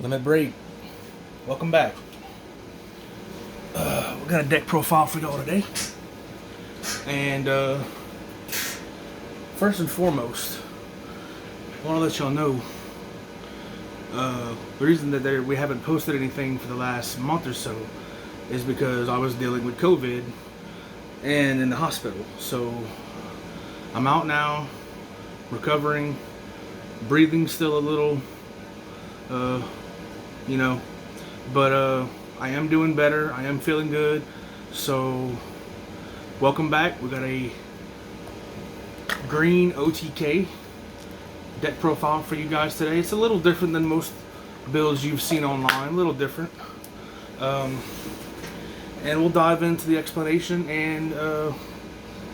Limit break. Welcome back. We got a deck profile for y'all today. And first and foremost, I want to let y'all know the reason that we haven't posted anything for the last month or so is because I was dealing with COVID and in the hospital. So I'm out now, recovering, breathing still a little, but I am doing better. I am feeling good. So welcome back. We got a Green OTK deck profile for you guys today. It's a little different than most builds you've seen online. A little different. And we'll dive into the explanation and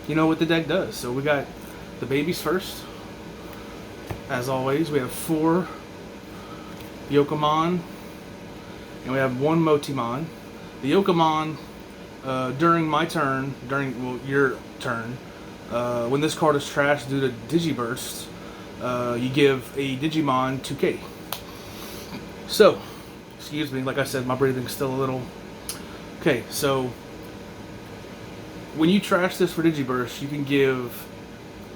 what the deck does. So we got the babies first. As always, we have 4 Yokomon and we have 1 Motimon. The Yokomon, during my turn, your turn, when this card is trashed due to Digiburst, you give a Digimon 2K. So, excuse me, like I said, my breathing's still a little... Okay, so when you trash this for Digiburst, you can give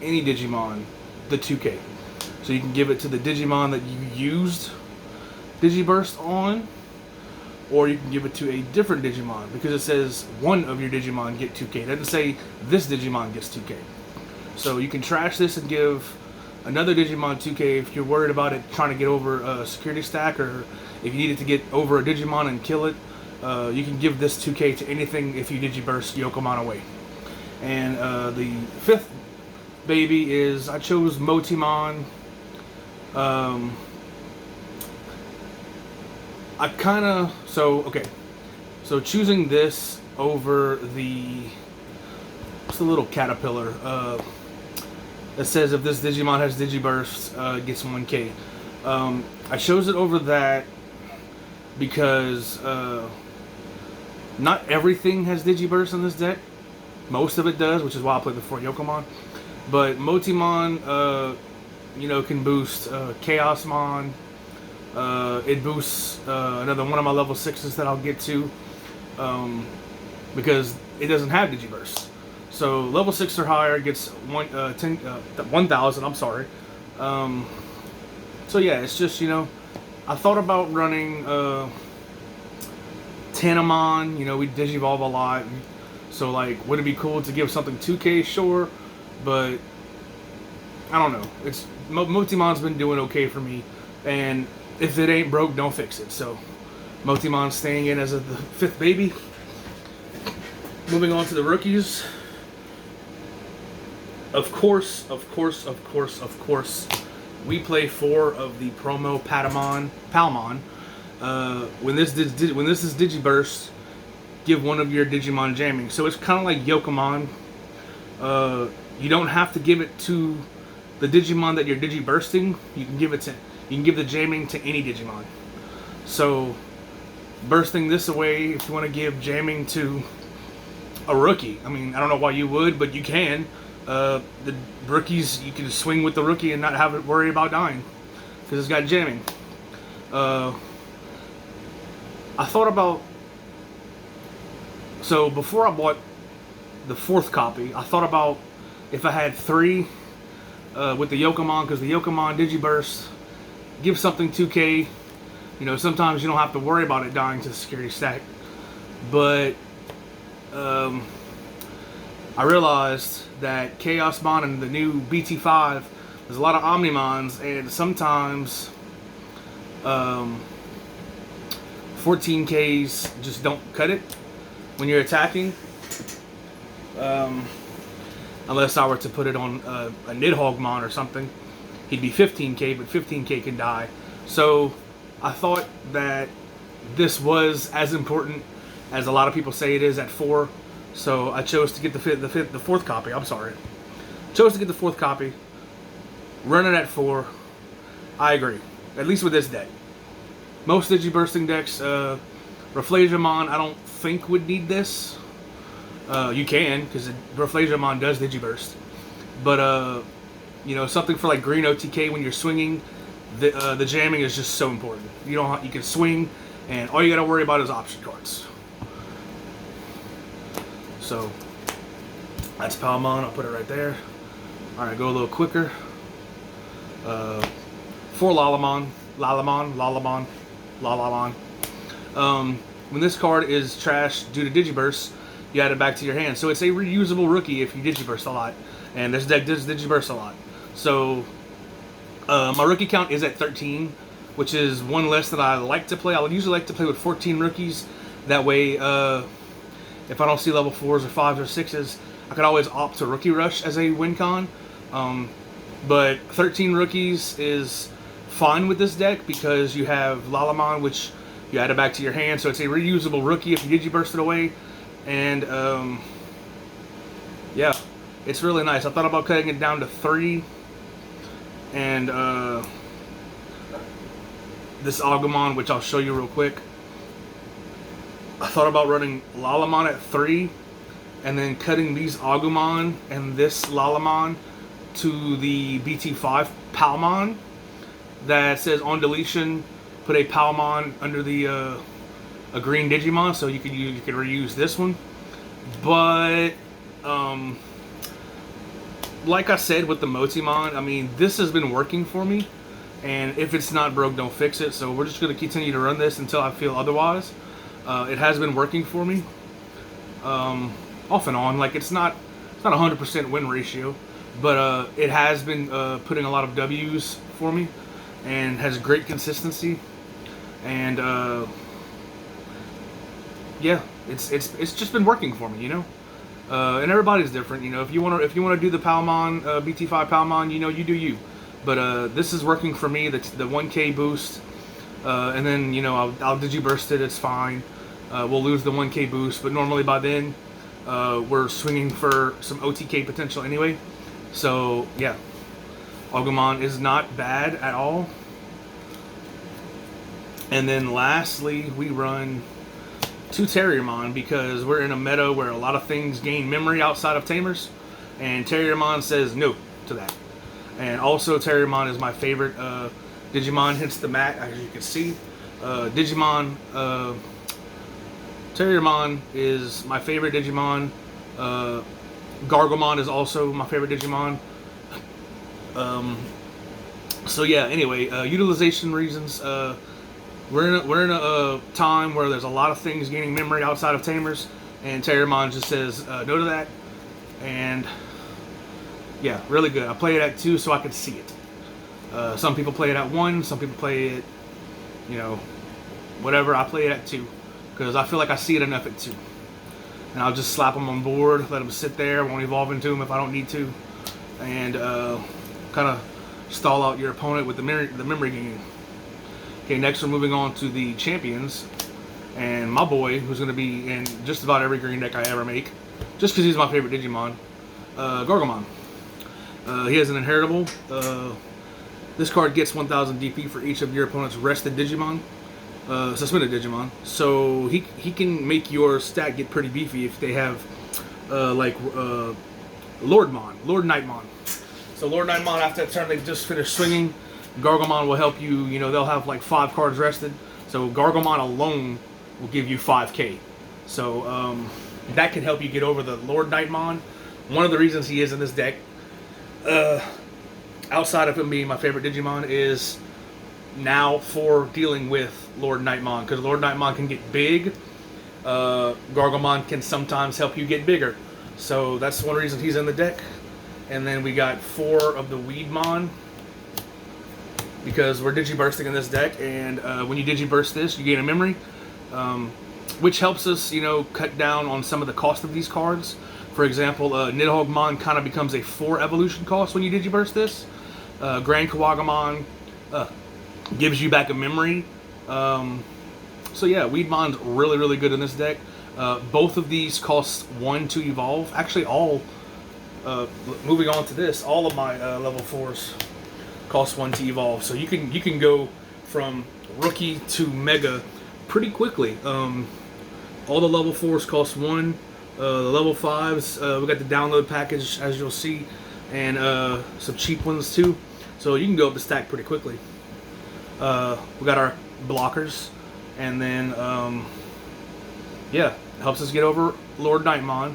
any Digimon the 2K. So you can give it to the Digimon that you used Digiburst on, or you can give it to a different Digimon, because it says one of your Digimon get 2K. It doesn't say this Digimon gets 2K. So you can trash this and give another Digimon 2K if you're worried about it trying to get over a security stack, or if you needed to get over a Digimon and kill it. You can give this 2K to anything if you Digiburst Yokomon away. And the 5th baby is, I chose Motimon. So choosing this over it's the little caterpillar that says if this Digimon has Digiburst, it gets 1K. I chose it over that because not everything has Digiburst in this deck. Most of it does, which is why I played the 4 Yokomon. But Motimon, can boost Chaosmon. It boosts another one of my level 6s that I'll get to, because it doesn't have Digiburst. So level 6 or higher gets 1,000. I'm sorry. So yeah, it's just I thought about running Tanamon. We Digivolve a lot, so like, would it be cool to give something 2K? Sure, but I don't know. Motimon's been doing okay for me, and if it ain't broke, don't fix it. So Motimon's staying in as the 5th baby. Moving on to the rookies. Of course, we play 4 of the promo Palmon. When this is Digiburst, give one of your Digimon jamming. So it's kind of like Yokomon. You don't have to give it to the Digimon that you're Digibursting. You can give the jamming to any Digimon. So bursting this away, if you want to give jamming to a rookie, I mean, I don't know why you would, but you can. The rookies, you can swing with the rookie and not have it worry about dying because it's got jamming. I thought about, so before I bought the 4th copy, I thought about if I had 3 with the Yokomon, because the Yokomon Digiburst give something 2K. Sometimes you don't have to worry about it dying to the security stack. But I realized that Chaosmon and the new BT5, there's a lot of Omnimons, and sometimes 14Ks just don't cut it when you're attacking. Unless I were to put it on a Nidhoggmon or something, he'd be 15K, but 15K can die. So I thought that this was as important as a lot of people say it is at 4. So I chose to get the 4th copy. I'm sorry. Chose to get the 4th copy. Run it at 4. I agree. At least with this deck. Most Digibursting decks, Rafflesiamon, I don't think would need this. You can, because Rafflesiamon does Digiburst. But, something for like Green OTK when you're swinging, the jamming is just so important. You can swing, and all you got to worry about is option cards. So that's Palmon. I'll put it right there. All right, go a little quicker. 4 Lalamon. When this card is trashed due to Digiburst, you add it back to your hand. So it's a reusable rookie if you Digiburst a lot. And this deck does Digiburst a lot. So my rookie count is at 13, which is one less that I like to play. I would usually like to play with 14 rookies. That way, if I don't see level 4s or 5s or 6s, I could always opt to Rookie Rush as a win con. But 13 rookies is fine with this deck because you have Lalamon, which you add it back to your hand, so it's a reusable rookie if you Digiburst it away. And yeah, it's really nice. I thought about cutting it down to 3. And this Agumon, which I'll show you real quick. I thought about running Lalamon at 3, and then cutting these Agumon and this Lalamon to the BT5 Palmon that says on deletion, put a Palmon under the a green Digimon, so you could reuse this one. But like I said with the Motimon, I mean, this has been working for me, and if it's not broke, don't fix it. So we're just going to continue to run this until I feel otherwise. It has been working for me, off and on. Like it's not 100% win ratio, but it has been putting a lot of W's for me, and has great consistency. And yeah, it's just been working for me, you know. And everybody's different, you know. If you want to do the Palmon, BT5 Palmon, you know, you do you. But this is working for me. The 1K boost, and then, you know, I'll Digiburst it. It's fine. We'll lose the 1K boost, but normally by then we're swinging for some OTK potential anyway. So yeah, Agumon is not bad at all. And then lastly, we run 2 Terriermon because we're in a meta where a lot of things gain memory outside of Tamers, and Terriermon says no to that. And also Terriermon is my favorite Digimon, hence the mat, as you can see. Terriermon is my favorite Digimon. Gargomon is also my favorite Digimon. So yeah, anyway, utilization reasons, we're in a time where there's a lot of things gaining memory outside of Tamers, and Terriermon just says no to that. And yeah, really good. I play it at 2 so I can see it. Some people play it at 1, some people play it, you know, whatever. I play it at 2 because I feel like I see it enough at 2. And I'll just slap them on board, let them sit there, won't evolve into them if I don't need to, and kind of stall out your opponent with the memory gain. Okay, next we're moving on to the champions, and my boy, who's going to be in just about every green deck I ever make, just because he's my favorite Digimon, Gargomon. He has an inheritable. This card gets 1000 DP for each of your opponent's rested Digimon, suspended Digimon. So he can make your stat get pretty beefy if they have Lord Nightmon. So Lord Nightmon, after that turn they've just finished swinging, Gargomon will help you. You know, they'll have like 5 cards rested. So Gargomon alone will give you 5k. So that can help you get over the Lord Nightmon. One of the reasons he is in this deck, outside of him being my favorite Digimon, is now for dealing with Lord Nightmon. Because Lord Nightmon can get big. Gargomon can sometimes help you get bigger. So that's one reason he's in the deck. And then we got 4 of the Weedmon, because we're Digibursting in this deck, and when you Digiburst this, you gain a memory, which helps us, you know, cut down on some of the cost of these cards. For example, Nidhoggmon kind of becomes a 4 evolution cost when you Digiburst this. Grand Kawagamon gives you back a memory. So yeah, Weedmon's really, really good in this deck. Both of these cost 1 to evolve. Actually, all, moving on to this, all of my level 4s cost 1 to evolve. So you can go from rookie to mega pretty quickly. All the level 4s cost 1. The level 5s, we got the download package, as you'll see, and some cheap ones too. So you can go up the stack pretty quickly. We got our blockers, and then yeah, helps us get over Lord Nightmon.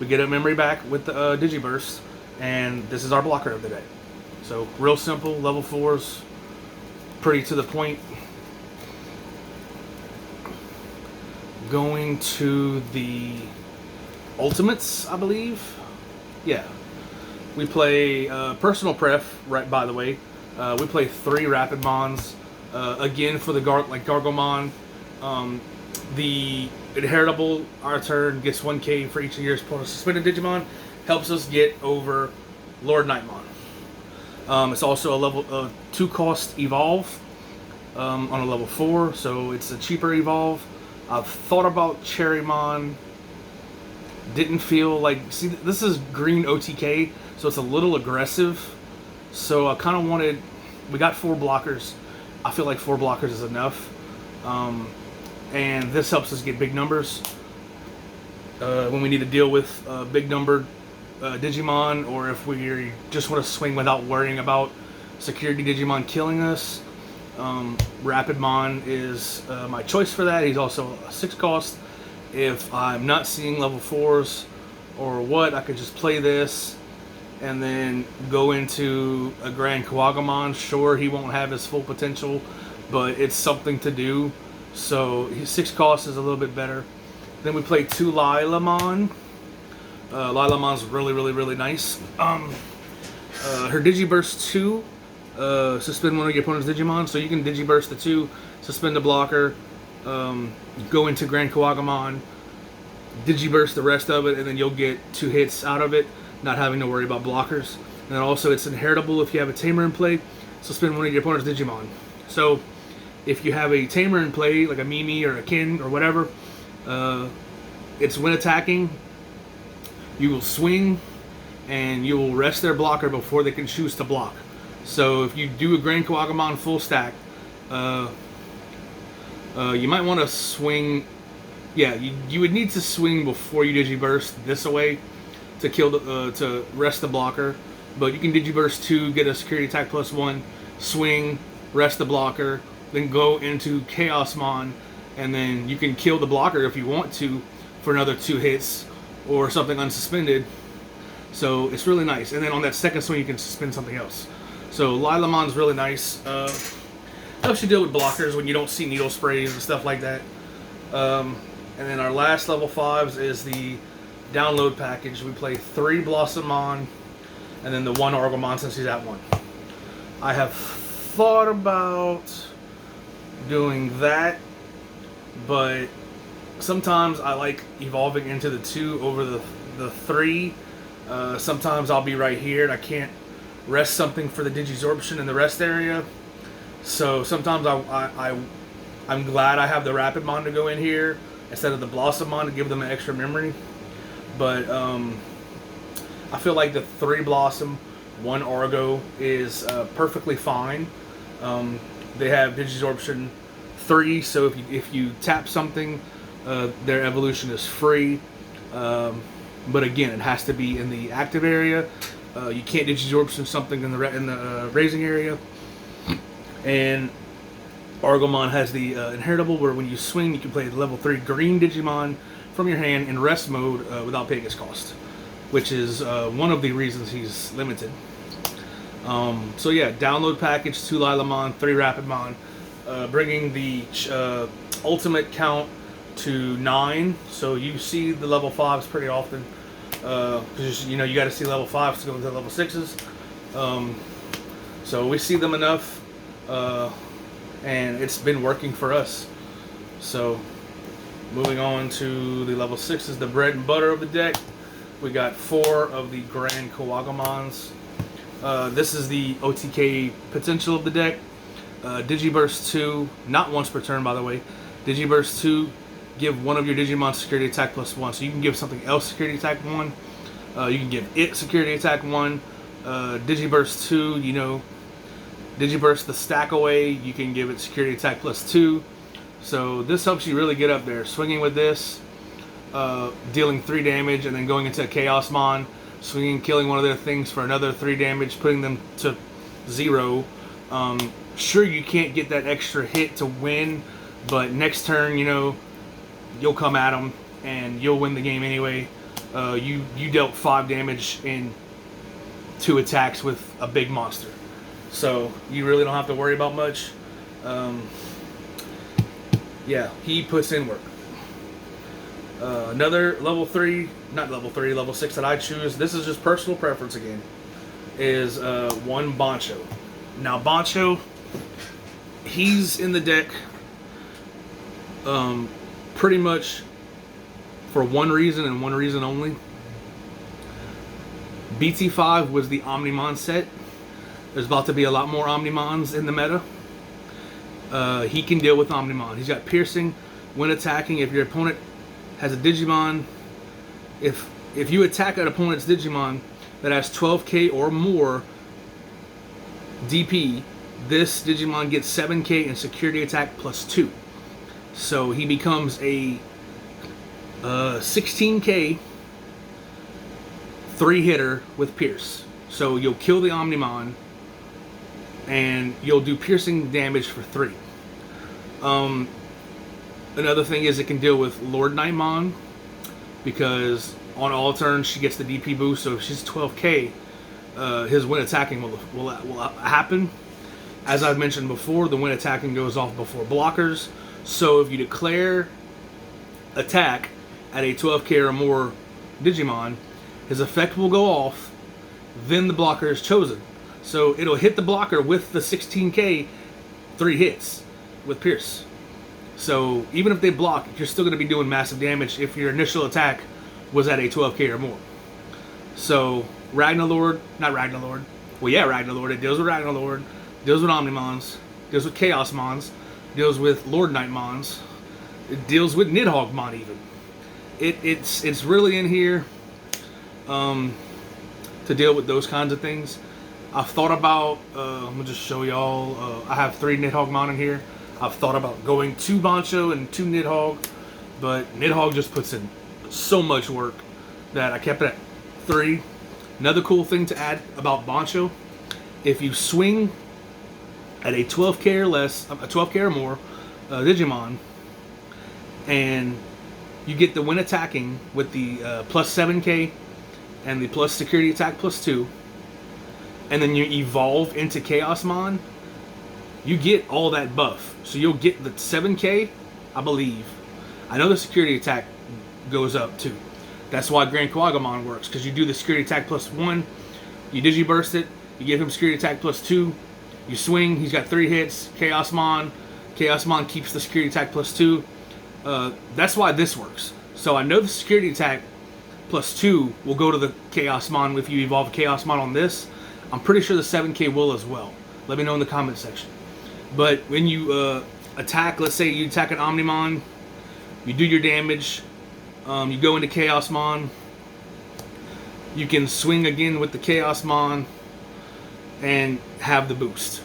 We get a memory back with the Digiburst, and this is our blocker of the day. So real simple, level 4s, pretty to the point. Going to the Ultimates, I believe. Yeah, we play personal pref. Right, by the way, we play 3 Rapid Mons. Again for the Gargomon. The inheritable, our turn, gets 1k for each of your opponent's suspended Digimon. Helps us get over Lord Nightmon. It's also a level 2 cost evolve on a level 4, so it's a cheaper evolve. I've thought about Cherrymon. Didn't feel like... See, this is Green OTK, so it's a little aggressive. So I kind of wanted... We got 4 blockers. I feel like 4 blockers is enough. And this helps us get big numbers. When we need to deal with big numbered Digimon, or if we just want to swing without worrying about security Digimon killing us. Rapidmon is my choice for that. He's also a 6 cost. If I'm not seeing level 4s or what, I could just play this and then go into a Grand Kawagomon. Sure, he won't have his full potential, but it's something to do. So his 6 cost is a little bit better. Then we play 2 Lilamon. Lilamon's really nice. Her Digiburst 2. Suspend one of your opponent's Digimon, so you can Digiburst the 2, suspend the blocker, go into Grand Kawagomon, Digiburst the rest of it, and then you'll get 2 hits out of it, not having to worry about blockers. And then also it's inheritable if you have a Tamer in play, suspend one of your opponent's Digimon. So if you have a Tamer in play, like a Mimi or a Kin or whatever, it's when attacking, you will swing and you will rest their blocker before they can choose to block. So if you do a Grand Kawagomon full stack, you might want to swing. Yeah, you would need to swing before you Digiburst this away to kill to rest the blocker. But you can Digiburst 2, get a security attack +1, swing, rest the blocker, then go into Chaosmon, and then you can kill the blocker if you want to for another 2 hits or something unsuspended. So it's really nice. And then on that second swing, you can suspend something else. So Lilamon's really nice. Helps you deal with blockers when you don't see needle sprays and stuff like that. And then our last level 5s is the download package. We play 3 Blossomon and then the 1 Argomon since he's at 1. I have thought about doing that, but sometimes I like evolving into the 2 over the 3. Sometimes I'll be right here and I can't rest something for the Digisorption in the rest area. So sometimes I'm glad I have the Rapidmon to go in here instead of the Blossomon to give them an extra memory. But I feel like the 3 Blossom, 1 Argo is perfectly fine. They have Digisorption 3, so if you tap something, their evolution is free. But again, it has to be in the active area. You can't Digisorption something in the raising area. And Argomon has the inheritable, where when you swing, you can play the level 3 green Digimon from your hand in rest mode without paying his cost, which is one of the reasons he's limited. So yeah, download package, 2 Lilamon, 3 Rapidmon, bringing the ultimate count to 9. So you see the level 5s pretty often. Because you got to see level 5s to go into level 6s. So we see them enough, and it's been working for us. So moving on to the level 6s, the bread and butter of the deck. We got 4 of the Grand Kawagomons. This is the OTK potential of the deck. Digiburst 2, not once per turn by the way. Digiburst 2, give one of your Digimon security attack +1. So you can give something else security attack 1. You can give it security attack 1. Digiburst 2, Digiburst the stack away. You can give it security attack +2. So this helps you really get up there. Swinging with this, dealing 3 damage, and then going into a Chaosmon, swinging, killing one of their things for another 3 damage, putting them to 0. Sure, you can't get that extra hit to win, but next turn, you know, you'll come at them and you'll win the game anyway. You dealt 5 damage in 2 attacks with a big monster, so you really don't have to worry about much. Yeah, he puts in work. Another level 6 that I choose, this is just personal preference again, is one Bancho. Now Bancho, he's in the deck pretty much for one reason and one reason only. BT5 was the Omnimon set. There's about to be a lot more Omnimons in the meta. He can deal with Omnimon. He's got piercing when attacking. If your opponent has a Digimon, if you attack an opponent's Digimon that has 12k or more DP, this Digimon gets 7k and security attack +2. So he becomes a 16k 3-hitter with Pierce. So you'll kill the Omnimon and you'll do piercing damage for 3. Another thing is it can deal with Lord Nightmon, because on all turns she gets the DP boost. So if she's 12k, his when attacking will happen. As I've mentioned before, the when attacking goes off before blockers. So if you declare attack at a 12k or more Digimon, his effect will go off, then the blocker is chosen. So it'll hit the blocker with the 16k 3 hits with Pierce. So even if they block, you're still going to be doing massive damage if your initial attack was at a 12k or more. So Ragnarlord, well yeah, Ragnarlord, it deals with Ragnarlord, deals with Omnimons, deals with Chaosmons, deals with Lord Nightmons, it deals with Nidhoggmon even. It's really in here to deal with those kinds of things. I've thought about, I'm going to just show y'all, I have 3 Nidhoggmon in here. I've thought about going 2 Bancho and 2 Nidhogg, but Nidhogg just puts in so much work that I kept it at 3. Another cool thing to add about Bancho, if you swing at a 12k or less, a 12k or more Digimon, and you get the when attacking with the +7k and the plus security attack +2, and then you evolve into Chaosmon, you get all that buff. So you'll get the 7k, I believe. I know the security attack goes up too. That's why Grand Kawagamon works, because you do the security attack +1, you digiburst it, you give him security attack +2, you swing, he's got 3 hits, Chaosmon keeps the security attack +2. That's why this works. So I know the security attack +2 will go to the Chaosmon if you evolve Chaosmon on this. I'm pretty sure the 7k will as well. Let me know in the comment section. But when you attack, let's say you attack an Omnimon, you do your damage, you go into Chaosmon, you can swing again with the Chaosmon and have the boost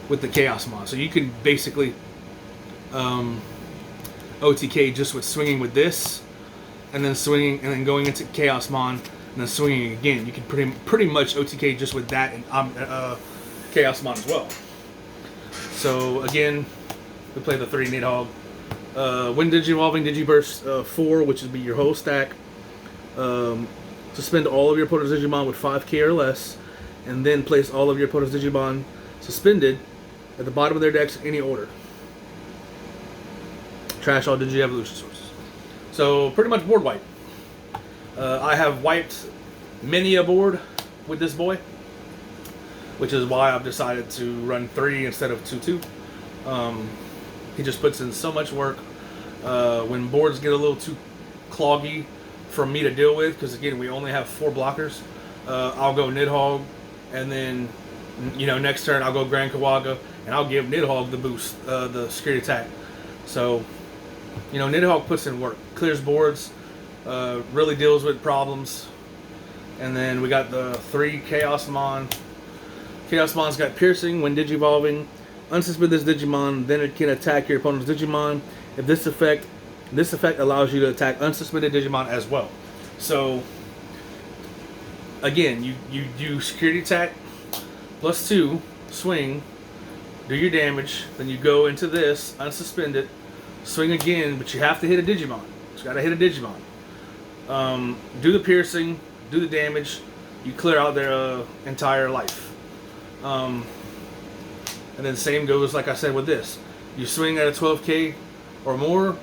with the Chaosmon. So you can basically OTK just with swinging with this, and then swinging, and then going into Chaosmon, and then swinging again. You can pretty much OTK just with that and Chaosmon as well. So again, we play the 3 Nidhogg. When Digivolving, Digiburst 4, which would be your whole stack. Suspend all of your opponent's Digimon with 5k or less, and then place all of your opponent's Digimon suspended at the bottom of their decks in any order. Trash all Digi-Evolution sources. So pretty much board wipe. I have wiped many a board with this boy, which is why I've decided to run 3 instead of 2-2. He just puts in so much work. When boards get a little too cloggy for me to deal with, because again, we only have 4 blockers, I'll go Nidhogg, and then, you know, next turn I'll go Grand Kawaga, and I'll give Nidhogg the boost, the security attack. So, you know, Nidhogg puts in work, clears boards, really deals with problems. And then we got the 3 Chaosmon. Chaosmon's got piercing when digivolving. Unsuspend this Digimon, then it can attack your opponent's Digimon. If this effect allows you to attack unsuspended Digimon as well. So again, you do security attack +2, swing, do your damage, then you go into this, unsuspend it, swing again, but you have to hit a Digimon. You gotta hit a Digimon. Do the piercing, do the damage, you clear out their entire life. And then same goes, like I said, with this. You swing at a 12k or more,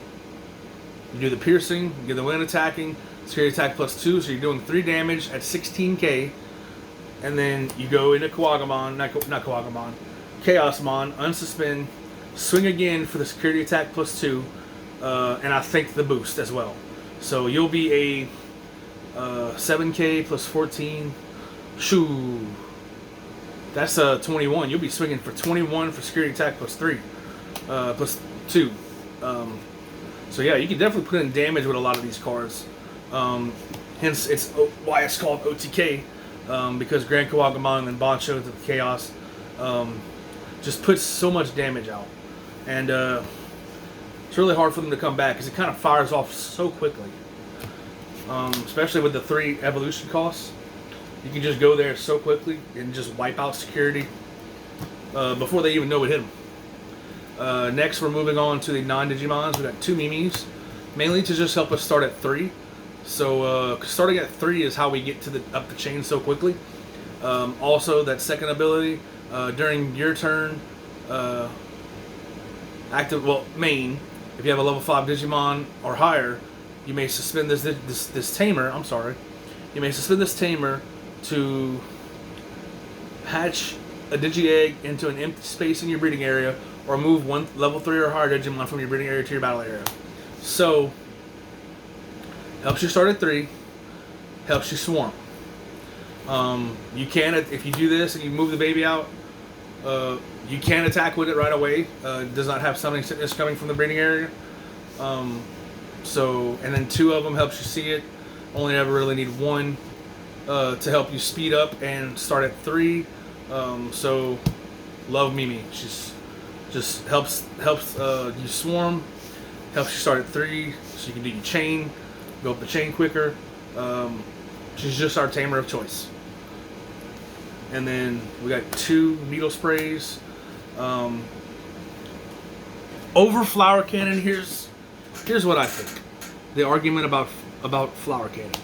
you do the piercing, you get the wind attacking, security attack +2, so you're doing 3 damage at 16k, and then you go into Kawagamon, not Kawagamon, Chaosmon, unsuspend, swing again for the security attack +2, and I think the boost as well. So you'll be a 7k +14, shoo. That's 21. You'll be swinging for 21 for security attack +3, +2. So yeah, you can definitely put in damage with a lot of these cards. Hence, it's why it's called OTK, because Grand Kawagamon and Bancho to the Chaos just puts so much damage out, and it's really hard for them to come back because it kind of fires off so quickly. Especially with the 3 evolution costs, you can just go there so quickly and just wipe out security before they even know it hit them. Next, we're moving on to the non-Digimons. We got 2 Mimis, mainly to just help us start at 3. So starting at 3 is how we get to up the chain so quickly. Also, that second ability during your turn, main. If you have a level 5 Digimon or higher, you may suspend this tamer. I'm sorry. You may suspend this tamer to hatch a Digi-Egg into an empty space in your breeding area, or move 1 level 3 or higher Digimon from your breeding area to your battle area. So, helps you start at 3, helps you swarm. You can, if you do this and you move the baby out, you can attack with it right away. It does not have summoning sickness coming from the breeding area. And then 2 of them helps you see it. Only ever really need 1 to help you speed up and start at 3. So, love Mimi. She's just helps you swarm, helps you start at 3, so you can do your chain, go up the chain quicker. She's just our tamer of choice. And then we got 2 needle sprays. Over Flower Cannon, here's what I think. The argument about Flower Cannon.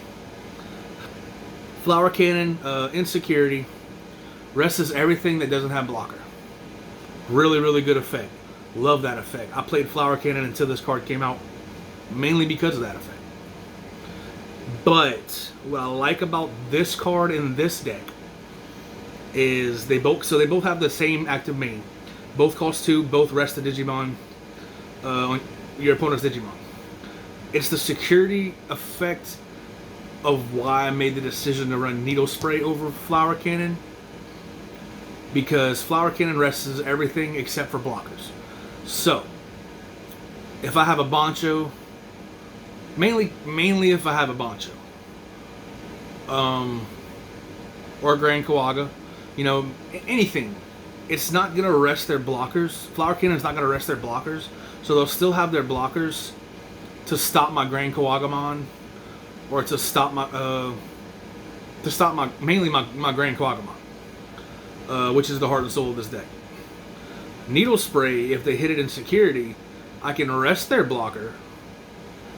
Flower Cannon, insecurity, rests everything that doesn't have blocker. Really, really good effect. Love that effect. I played Flower Cannon until this card came out, mainly because of that effect. But what I like about this card in this deck is they both have the same active main. Both cost 2, both rest the Digimon on your opponent's Digimon. It's the security effect of why I made the decision to run Needle Spray over Flower Cannon, because Flower Cannon rests everything except for blockers. So, if I have a Bancho, mainly if I have a Bancho, or a Grand Kawaga, anything, it's not going to rest their blockers. Flower Cannon's not going to rest their blockers, so they'll still have their blockers to stop my Grand Kawagamon, or to stop my mainly my Grand Kawagamon, which is the heart and soul of this deck. Needle Spray, if they hit it in security, I can rest their blocker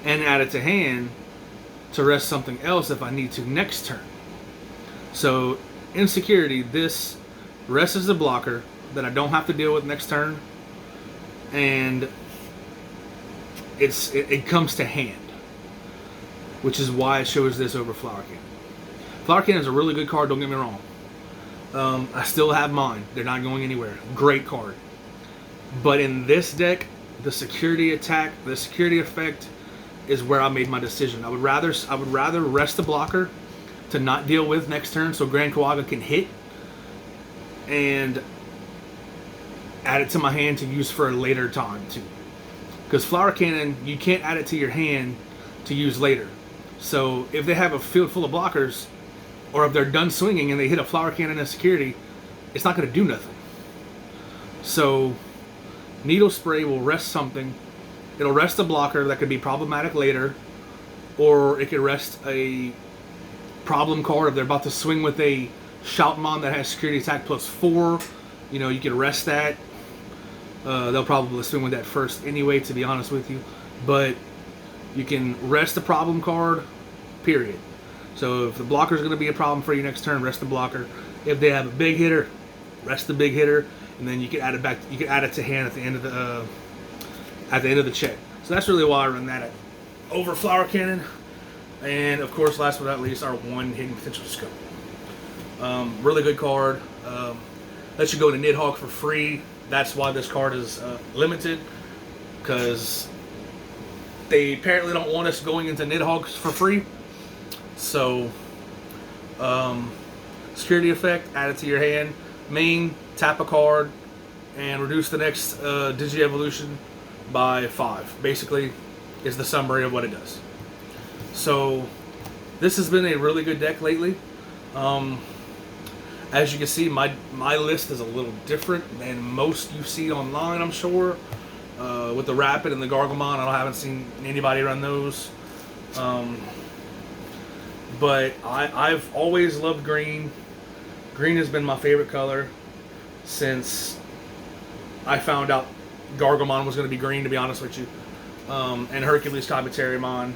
and add it to hand to rest something else if I need to next turn. So in security, this rests the blocker that I don't have to deal with next turn, and it comes to hand, which is why it shows this over Flower Cannon. Flower Cannon is a really good card, don't get me wrong. I still have mine. They're not going anywhere. Great card. But in this deck, the security attack, the security effect is where I made my decision. I would rather rest the blocker to not deal with next turn, so Grand Kawaga can hit, and add it to my hand to use for a later time too. Because Flower Cannon, you can't add it to your hand to use later. So if they have a field full of blockers, or if they're done swinging and they hit a Flower Cannon in security, it's not going to do nothing. So Needle Spray will rest something. It'll rest a blocker that could be problematic later, or it could rest a problem card if they're about to swing with a Shoutmon that has security attack +4. You could rest that. They'll probably swing with that first anyway, to be honest with you. But you can rest the problem card, period. So if the blocker is going to be a problem for you next turn, rest the blocker. If they have a big hitter, rest the big hitter, and then you can add it back. You can add it to hand at the end of the check. So that's really why I run that over Flower Cannon. And of course, last but not least, our one hidden potential scope. Really good card. Lets you go to Nidhogg for free. That's why this card is limited, because they apparently don't want us going into Nidhoggs for free. So, security effect, add it to your hand. Main, tap a card, and reduce the next Digi-Evolution by 5. Basically, is the summary of what it does. So, this has been a really good deck lately. As you can see, my list is a little different than most you see online, I'm sure. With the Rapid and the Gargomon, I haven't seen anybody run those. But I've always loved green. Green has been my favorite color since I found out Gargomon was going to be green, to be honest with you. And Hercules Kabuterimon.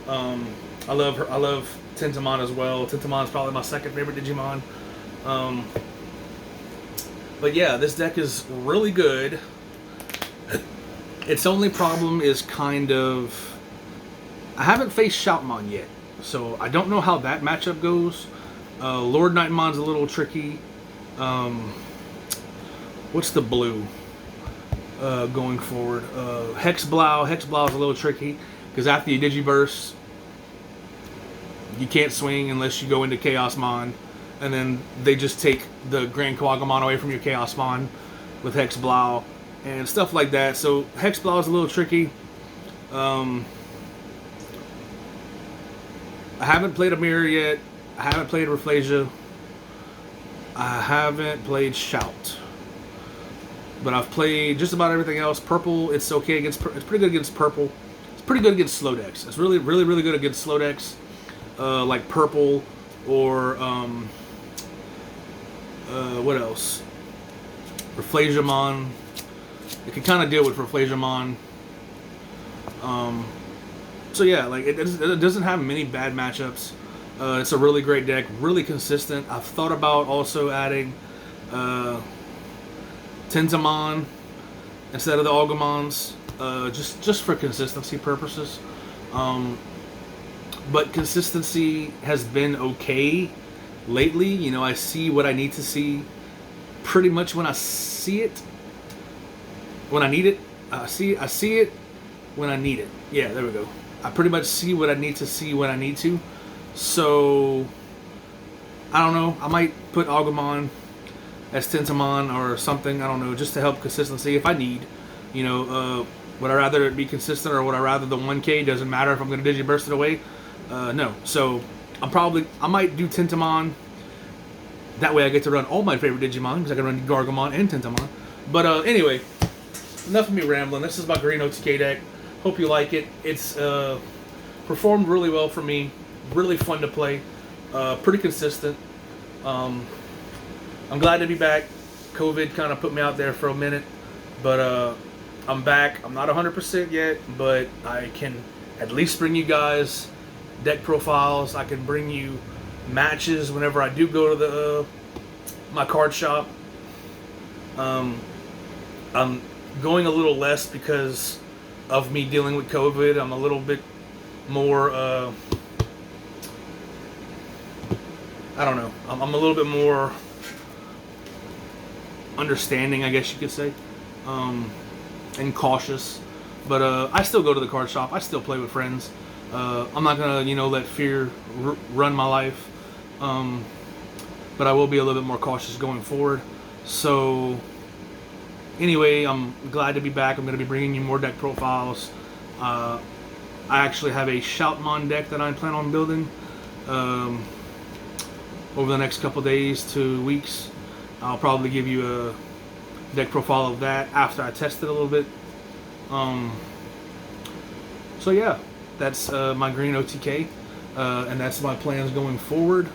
I love Tintamon as well. Tintamon is probably my second favorite Digimon. But yeah, this deck is really good. Its only problem is kind of... I haven't faced Shoutmon yet, so I don't know how that matchup goes. Lord Nightmon's a little tricky. What's the blue going forward? Hexblow. Hexblow is a little tricky, because after you Digiburst, you can't swing unless you go into Chaosmon. And then they just take the Grand Quagamon away from your Chaosmon with Hexblow and stuff like that. So Hexblow is a little tricky. I haven't played a Mirror yet. I haven't played Rafflesia. I haven't played Shout. But I've played just about everything else. Purple, it's okay against. It's pretty good against Purple. It's pretty good against slow decks. It's really good against slow decks, like Purple or what else? Rafflesiamon. It can kind of deal with Rafflesiamon. So yeah, like it doesn't have many bad matchups. It's a really great deck, really consistent. I've thought about also adding Tintamon instead of the Agumons, just for consistency purposes. But consistency has been okay lately. You know, I see what I need to see pretty much when I see it. When I need it, I see it when I need it. Yeah, there we go. I pretty much see what I need to see when I need to. So, I don't know. I might put Agumon as Tintamon or something. I don't know, just to help consistency if I need. You know, would I rather it be consistent or would I rather the 1K? Doesn't matter if I'm going to Digiburst it away. No. So, I might do Tintamon. That way I get to run all my favorite Digimon, because I can run Gargomon and Tintamon. But anyway, enough of me rambling. This is my Green OTK deck. Hope you like it. It's performed really well for me. Really fun to play. Pretty consistent. I'm glad to be back. COVID kind of put me out there for a minute. But I'm back. I'm not 100% yet, but I can at least bring you guys deck profiles. I can bring you matches whenever I do go to my card shop. I'm going a little less because of me dealing with COVID. I'm a little bit more I don't know. I'm a little bit more understanding, I guess you could say, and cautious. But I still go to the card shop. I still play with friends. I'm not gonna, let fear run my life. But I will be a little bit more cautious going forward. So, anyway, I'm glad to be back. I'm going to be bringing you more deck profiles. I actually have a Shoutmon deck that I plan on building over the next couple days to weeks. I'll probably give you a deck profile of that after I test it a little bit. So yeah, that's my Green OTK, and that's my plans going forward.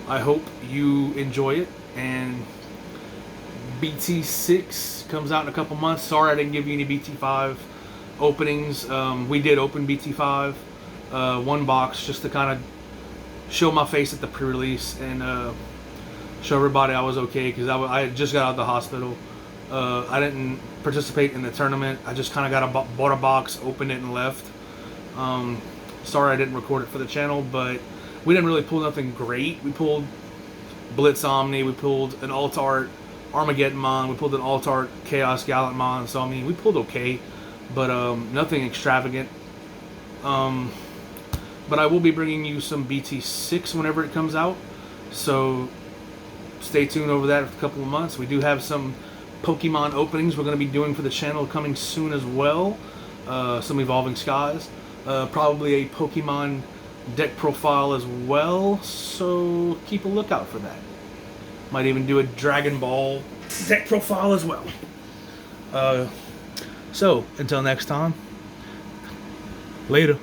I hope you enjoy it, and BT6 comes out in a couple months. Sorry I didn't give you any BT5 openings. We did open BT5, one box, just to kind of show my face at the pre-release and show everybody I was okay, because I had just got out of the hospital. I didn't participate in the tournament. I just kind of bought a box, opened it, and left. Sorry I didn't record it for the channel, but we didn't really pull nothing great. We pulled Blitz Omni, we pulled an Alt-Art Armageddon Mon, we pulled an Alt-Art Chaos Gallant Mon, so I mean, we pulled okay, but nothing extravagant. But I will be bringing you some BT6 whenever it comes out, so stay tuned over that for a couple of months. We do have some Pokemon openings we're going to be doing for the channel coming soon as well. Some Evolving Skies. Probably a Pokemon deck profile as well, so keep a lookout for that. Might even do a Dragon Ball deck profile as well. So, until next time, later.